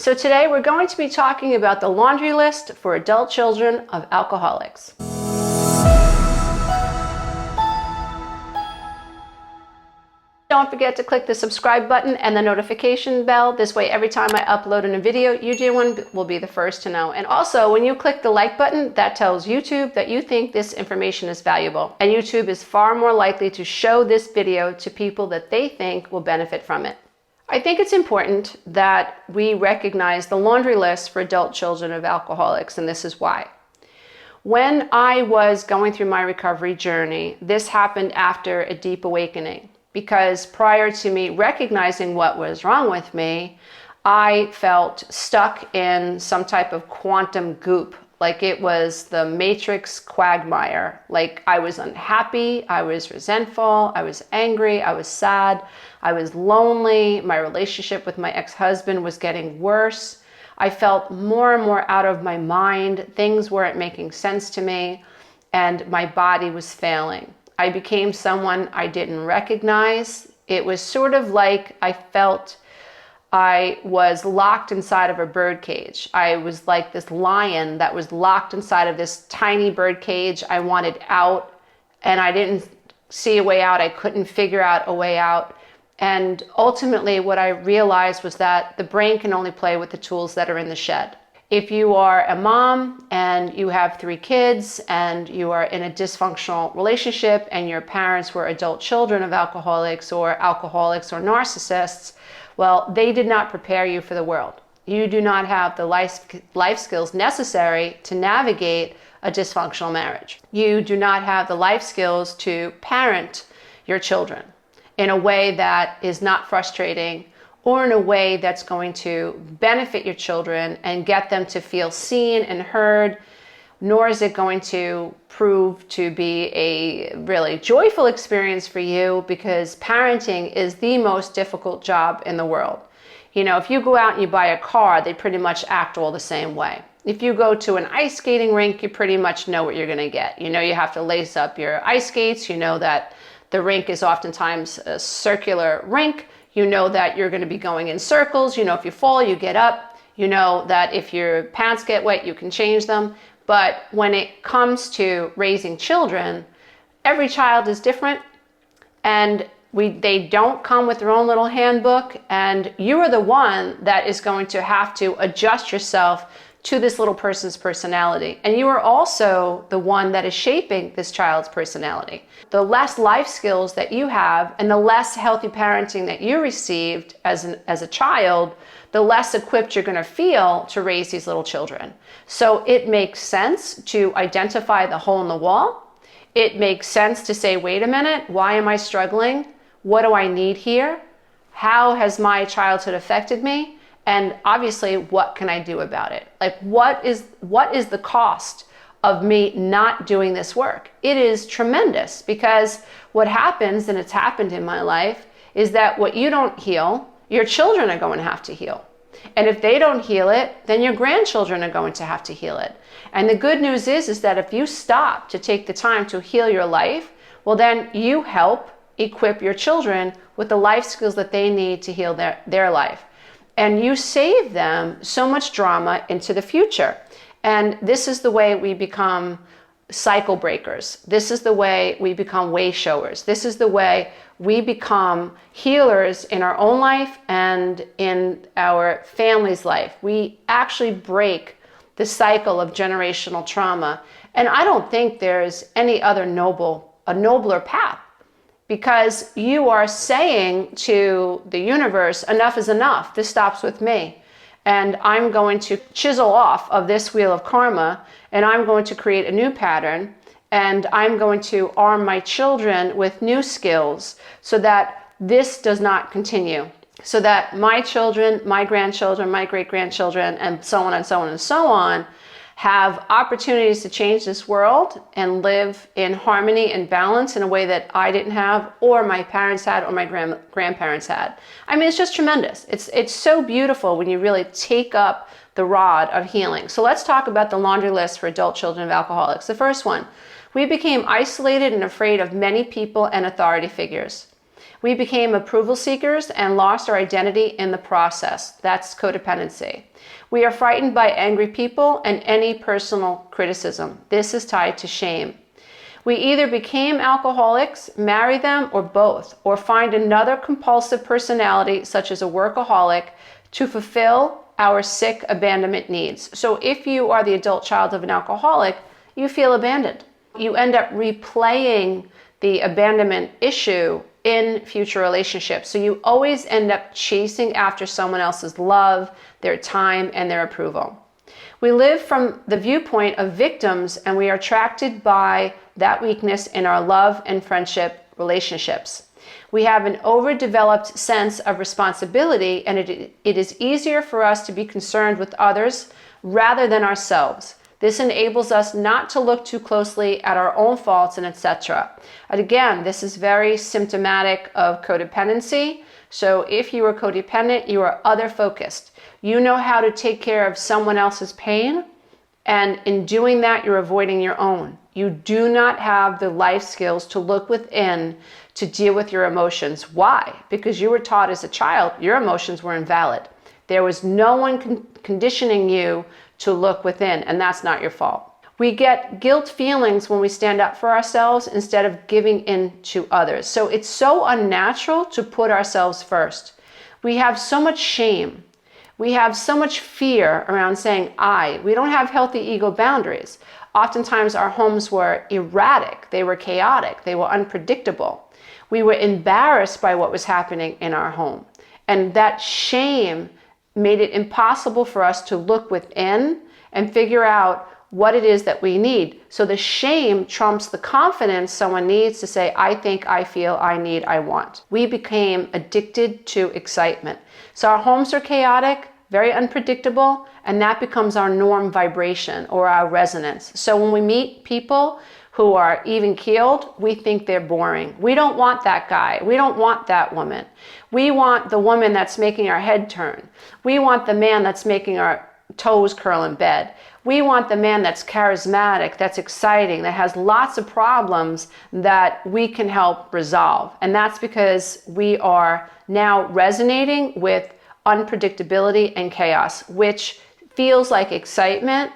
So today we're going to be talking about the laundry list for adult children of alcoholics. Don't forget to click the subscribe button and the notification bell. This way, every time I upload a video, you dear one will be the first to know. And also, when you click the like button, that tells YouTube that you think this information is valuable. And YouTube is far more likely to show this video to people that they think will benefit from it. I think it's important that we recognize the laundry list for adult children of alcoholics, and this is why. When I was going through my recovery journey, this happened after a deep awakening, because prior to me recognizing what was wrong with me, I felt stuck in some type of quantum goop, like it was the Matrix quagmire. Like I was unhappy, I was resentful, I was angry, I was sad, I was lonely, my relationship with my ex-husband was getting worse. I felt more and more out of my mind, things weren't making sense to me, and my body was failing. I became someone I didn't recognize. It was sort of like I felt I was locked inside of a bird cage. I was like this lion that was locked inside of this tiny bird cage. I wanted out, and I didn't see a way out. I couldn't figure out a way out. And ultimately, what I realized was that the brain can only play with the tools that are in the shed. If you are a mom and you have 3 kids and you are in a dysfunctional relationship and your parents were adult children of alcoholics or narcissists, well, they did not prepare you for the world. You do not have the life skills necessary to navigate a dysfunctional marriage. You do not have the life skills to parent your children in a way that is not frustrating or in a way that's going to benefit your children and get them to feel seen and heard, nor is it going to prove to be a really joyful experience for you, because parenting is the most difficult job in the world. You know, if you go out and you buy a car, they pretty much act all the same way. If you go to an ice skating rink, you pretty much know what you're going to get. You know, you have to lace up your ice skates. You know that the rink is oftentimes a circular rink. You know that you're going to be going in circles. You know, if you fall, you get up. You know that if your pants get wet, you can change them. But when it comes to raising children, every child is different, and they don't come with their own little handbook, and you are the one that is going to have to adjust yourself to this little person's personality. And you are also the one that is shaping this child's personality. The less life skills that you have and the less healthy parenting that you received as a child, the less equipped you're going to feel to raise these little children. So it makes sense to identify the hole in the wall. It makes sense to say, wait a minute, why am I struggling? What do I need here? How has my childhood affected me? And obviously, what can I do about it? Like, what is the cost of me not doing this work? It is tremendous, because what happens, and it's happened in my life, is that what you don't heal, your children are going to have to heal. And if they don't heal it, then your grandchildren are going to have to heal it. And the good news is that if you stop to take the time to heal your life, well, then you help equip your children with the life skills that they need to heal their life. And you save them so much drama into the future. And this is the way we become cycle breakers. This is the way we become way showers. This is the way we become healers in our own life and in our family's life. We actually break the cycle of generational trauma. And I don't think there's any other nobler path, because you are saying to the universe, enough is enough. This stops with me. And I'm going to chisel off of this wheel of karma, and I'm going to create a new pattern, and I'm going to arm my children with new skills so that this does not continue. So that my children, my grandchildren, my great-grandchildren, and so on and so on and so on, have opportunities to change this world and live in harmony and balance in a way that I didn't have, or my parents had, or my grandparents had. I mean, it's just tremendous. It's so beautiful when you really take up the rod of healing. So let's talk about the laundry list for adult children of alcoholics. The first one, we became isolated and afraid of many people and authority figures. We became approval seekers and lost our identity in the process. That's codependency. We are frightened by angry people and any personal criticism. This is tied to shame. We either became alcoholics, marry them, or both, or find another compulsive personality, such as a workaholic, to fulfill our sick abandonment needs. So if you are the adult child of an alcoholic, you feel abandoned. You end up replaying the abandonment issue in future relationships. So you always end up chasing after someone else's love, their time, and their approval. We live from the viewpoint of victims, and we are attracted by that weakness in our love and friendship relationships. We have an overdeveloped sense of responsibility, and it is easier for us to be concerned with others rather than ourselves. This enables us not to look too closely at our own faults and etc. And again, this is very symptomatic of codependency. So if you are codependent, you are other focused. You know how to take care of someone else's pain, and in doing that, you're avoiding your own. You do not have the life skills to look within to deal with your emotions. Why? Because you were taught as a child your emotions were invalid. There was no one conditioning you to look within, and that's not your fault. We get guilt feelings when we stand up for ourselves instead of giving in to others. So it's so unnatural to put ourselves first. We have so much shame. We have so much fear around saying I. We don't have healthy ego boundaries. Oftentimes our homes were erratic, they were chaotic, they were unpredictable. We were embarrassed by what was happening in our home. And that shame made it impossible for us to look within and figure out what it is that we need. So the shame trumps the confidence someone needs to say, I think, I feel, I need, I want. We became addicted to excitement. So our homes are chaotic, very unpredictable, and that becomes our norm vibration or our resonance. So when we meet people who are even keeled, we think they're boring. We don't want that guy. We don't want that woman. We want the woman that's making our head turn. We want the man that's making our toes curl in bed. We want the man that's charismatic, that's exciting, that has lots of problems that we can help resolve. And that's because we are now resonating with unpredictability and chaos, which feels like excitement,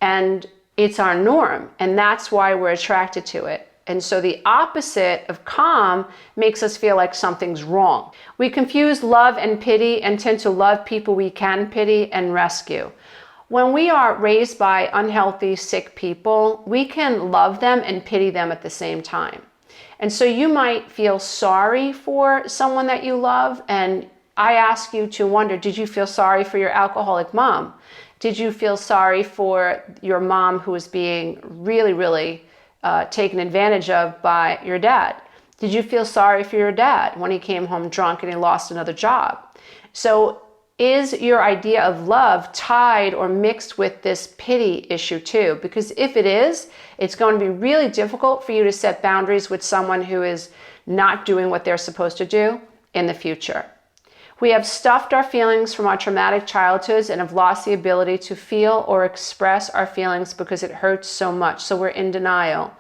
and it's our norm, and that's why we're attracted to it. And so the opposite of calm makes us feel like something's wrong. We confuse love and pity and tend to love people we can pity and rescue. When we are raised by unhealthy, sick people, we can love them and pity them at the same time. And so you might feel sorry for someone that you love, and I ask you to wonder, did you feel sorry for your alcoholic mom? Did you feel sorry for your mom who was being really taken advantage of by your dad? Did you feel sorry for your dad when he came home drunk and he lost another job? So is your idea of love tied or mixed with this pity issue too? Because if it is, it's going to be really difficult for you to set boundaries with someone who is not doing what they're supposed to do in the future. We have stuffed our feelings from our traumatic childhoods and have lost the ability to feel or express our feelings because it hurts so much. So we're in denial.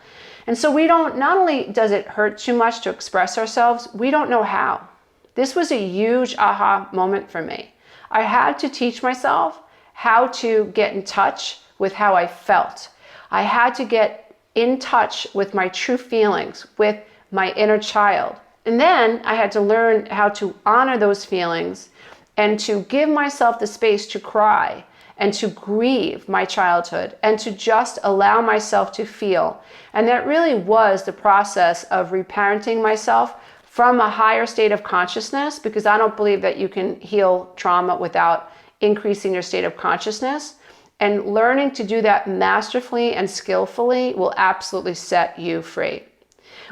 And so we don't, not only does it hurt too much to express ourselves, we don't know how. This was a huge aha moment for me. I had to teach myself how to get in touch with how I felt. I had to get in touch with my true feelings, with my inner child. And then I had to learn how to honor those feelings and to give myself the space to cry and to grieve my childhood and to just allow myself to feel. And that really was the process of reparenting myself from a higher state of consciousness, because I don't believe that you can heal trauma without increasing your state of consciousness. And learning to do that masterfully and skillfully will absolutely set you free.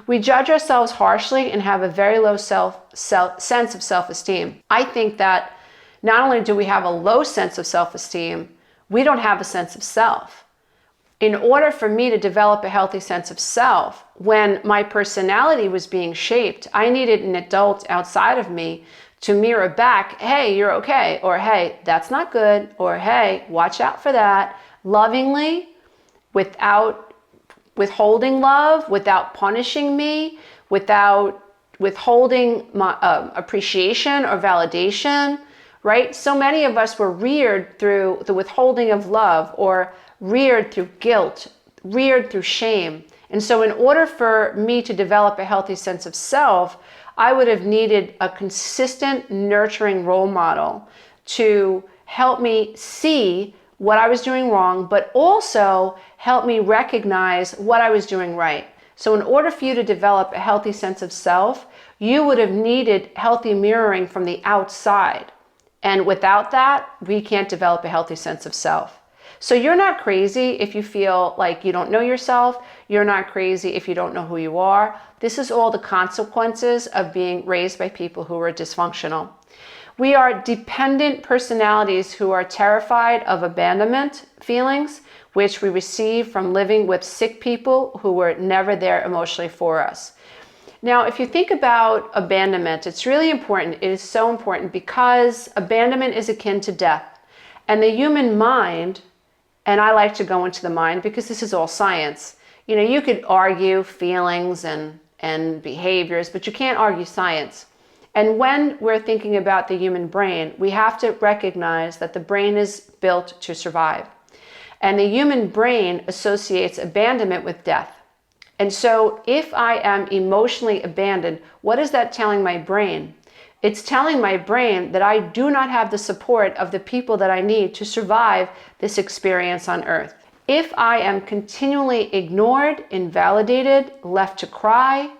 We judge ourselves harshly and have a very low sense of self-esteem. I think that not only do we have a low sense of self-esteem, we don't have a sense of self. In order for me to develop a healthy sense of self, when my personality was being shaped, I needed an adult outside of me to mirror back, hey, you're okay, or hey, that's not good, or hey, watch out for that, lovingly, without withholding love, without punishing me, without withholding appreciation or validation, right? So many of us were reared through the withholding of love, or reared through guilt, reared through shame. And so in order for me to develop a healthy sense of self, I would have needed a consistent, nurturing role model to help me see what I was doing wrong, but also help me recognize what I was doing right. So in order for you to develop a healthy sense of self, you would have needed healthy mirroring from the outside. And without that, we can't develop a healthy sense of self. So you're not crazy if you feel like you don't know yourself. You're not crazy if you don't know who you are. This is all the consequences of being raised by people who are dysfunctional. We are dependent personalities who are terrified of abandonment feelings, which we receive from living with sick people who were never there emotionally for us. Now, if you think about abandonment, it's really important. It is so important because abandonment is akin to death. And the human mind, and I like to go into the mind because this is all science. You know, you could argue feelings and behaviors, but you can't argue science. And when we're thinking about the human brain, we have to recognize that the brain is built to survive. And the human brain associates abandonment with death. And so if I am emotionally abandoned, what is that telling my brain? It's telling my brain that I do not have the support of the people that I need to survive this experience on earth. If I am continually ignored, invalidated, left to cry,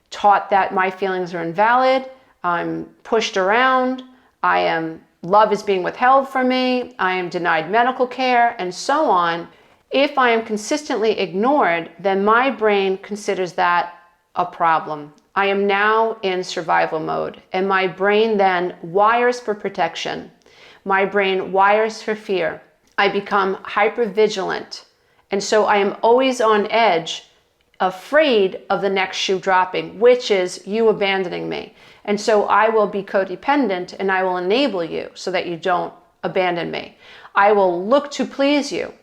taught that my feelings are invalid, I'm pushed around, love is being withheld from me, I am denied medical care, and so on. If I am consistently ignored, then my brain considers that a problem. I am now in survival mode, and my brain then wires for protection. My brain wires for fear. I become hypervigilant, and so I am always on edge, afraid of the next shoe dropping, which is you abandoning me. And so I will be codependent, and I will enable you so that you don't abandon me. I will look to please you.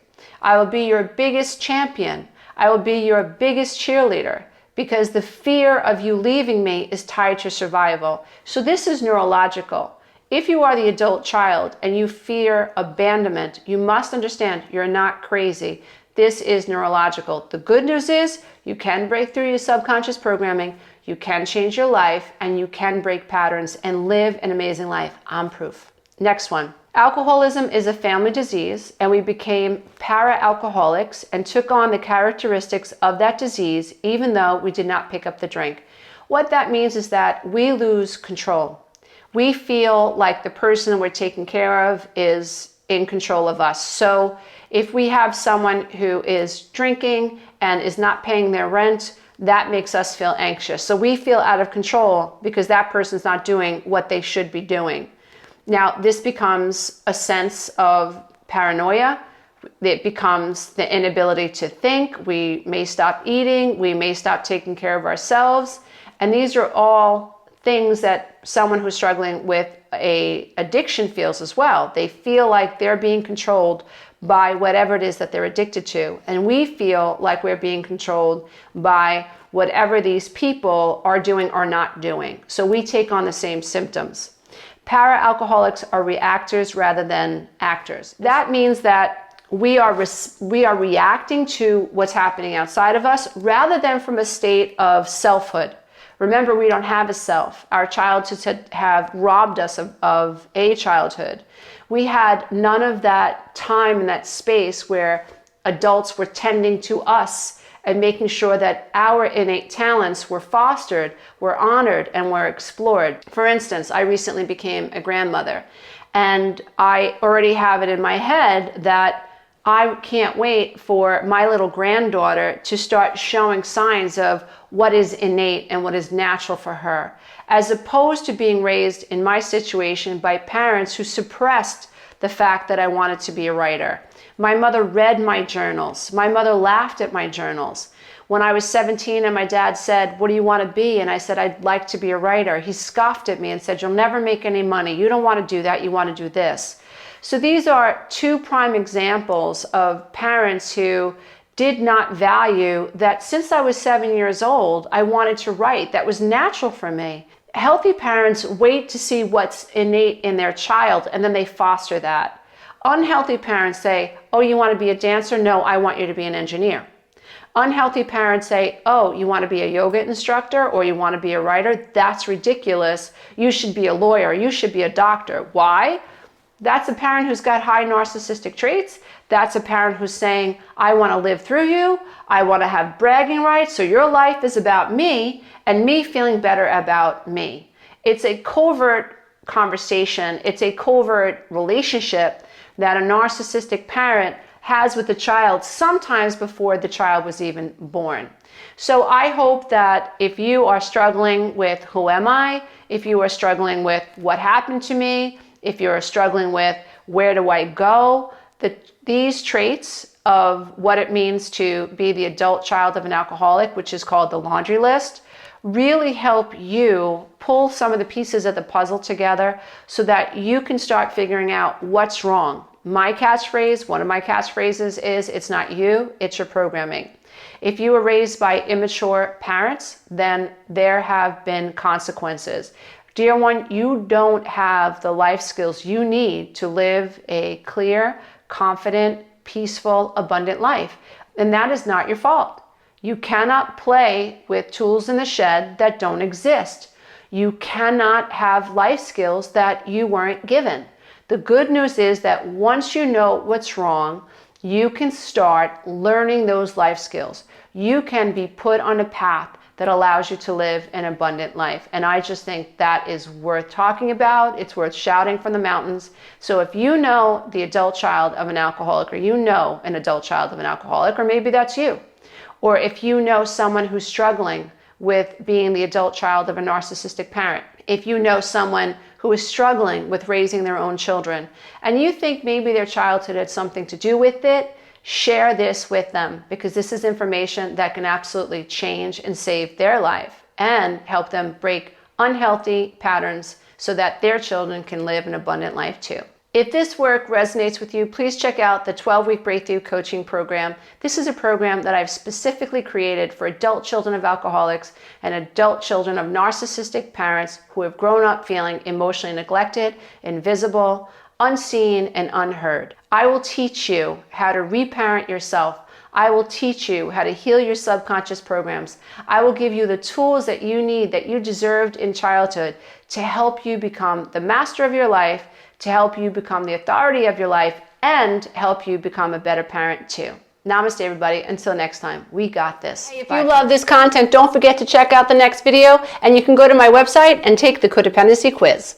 I will be your biggest champion. I will be your biggest cheerleader because the fear of you leaving me is tied to survival. So this is neurological. If you are the adult child and you fear abandonment, you must understand you're not crazy. This is neurological. The good news is you can break through your subconscious programming, you can change your life, and you can break patterns and live an amazing life. I'm proof. Next one. Alcoholism is a family disease, and we became para-alcoholics and took on the characteristics of that disease even though we did not pick up the drink. What that means is that we lose control. We feel like the person we're taking care of is in control of us. So if we have someone who is drinking and is not paying their rent, that makes us feel anxious. So we feel out of control because that person's not doing what they should be doing. Now, this becomes a sense of paranoia. It becomes the inability to think. We may stop eating. We may stop taking care of ourselves. And these are all things that someone who's struggling with an addiction feels as well. They feel like they're being controlled by whatever it is that they're addicted to. And we feel like we're being controlled by whatever these people are doing or not doing. So we take on the same symptoms. Para-alcoholics are reactors rather than actors. That means that we are reacting to what's happening outside of us rather than from a state of selfhood. Remember, we don't have a self. Our childhoods have robbed us of a childhood. We had none of that time and that space where adults were tending to us and making sure that our innate talents were fostered, were honored, and were explored. For instance, I recently became a grandmother, and I already have it in my head that I can't wait for my little granddaughter to start showing signs of what is innate and what is natural for her, as opposed to being raised in my situation by parents who suppressed the fact that I wanted to be a writer. My mother read my journals. My mother laughed at my journals. When I was 17 and my dad said, "What do you want to be?" And I said, "I'd like to be a writer." He scoffed at me and said, "You'll never make any money. You don't want to do that. You want to do this." So these are two prime examples of parents who did not value that since I was 7 years old, I wanted to write. That was natural for me. Healthy parents wait to see what's innate in their child, and then they foster that. Unhealthy parents say, oh, you want to be a dancer? No, I want you to be an engineer. Unhealthy parents say, oh, you want to be a yoga instructor or you want to be a writer? That's ridiculous. You should be a lawyer. You should be a doctor. Why? That's a parent who's got high narcissistic traits. That's a parent who's saying, I want to live through you. I want to have bragging rights. So your life is about me and me feeling better about me. It's a covert conversation. It's a covert relationship that a narcissistic parent has with the child sometimes before the child was even born. So I hope that if you are struggling with who am I, if you are struggling with what happened to me, if you're struggling with where do I go, these traits of what it means to be the adult child of an alcoholic, which is called the laundry list, really help you pull some of the pieces of the puzzle together so that you can start figuring out what's wrong. My catchphrase, one of my catchphrases is, it's not you, it's your programming. If you were raised by immature parents, then there have been consequences. Dear one, you don't have the life skills you need to live a clear, confident, peaceful, abundant life. And that is not your fault. You cannot play with tools in the shed that don't exist. You cannot have life skills that you weren't given. The good news is that once you know what's wrong, you can start learning those life skills. You can be put on a path that allows you to live an abundant life. And I just think that is worth talking about. It's worth shouting from the mountains. So if you know the adult child of an alcoholic, or you know an adult child of an alcoholic, or maybe that's you, or if you know someone who's struggling with being the adult child of a narcissistic parent, if you know someone who is struggling with raising their own children, and you think maybe their childhood had something to do with it, share this with them, because this is information that can absolutely change and save their life and help them break unhealthy patterns so that their children can live an abundant life too. If this work resonates with you, please check out the 12-week Breakthrough Coaching Program. This is a program that I've specifically created for adult children of alcoholics and adult children of narcissistic parents who have grown up feeling emotionally neglected, invisible, unseen, and unheard. I will teach you how to reparent yourself. I will teach you how to heal your subconscious programs. I will give you the tools that you need, that you deserved in childhood, to help you become the master of your life, to help you become the authority of your life, and help you become a better parent too. Namaste, everybody. Until next time, we got this. Hey, if you love this content, don't forget to check out the next video, and you can go to my website and take the codependency quiz.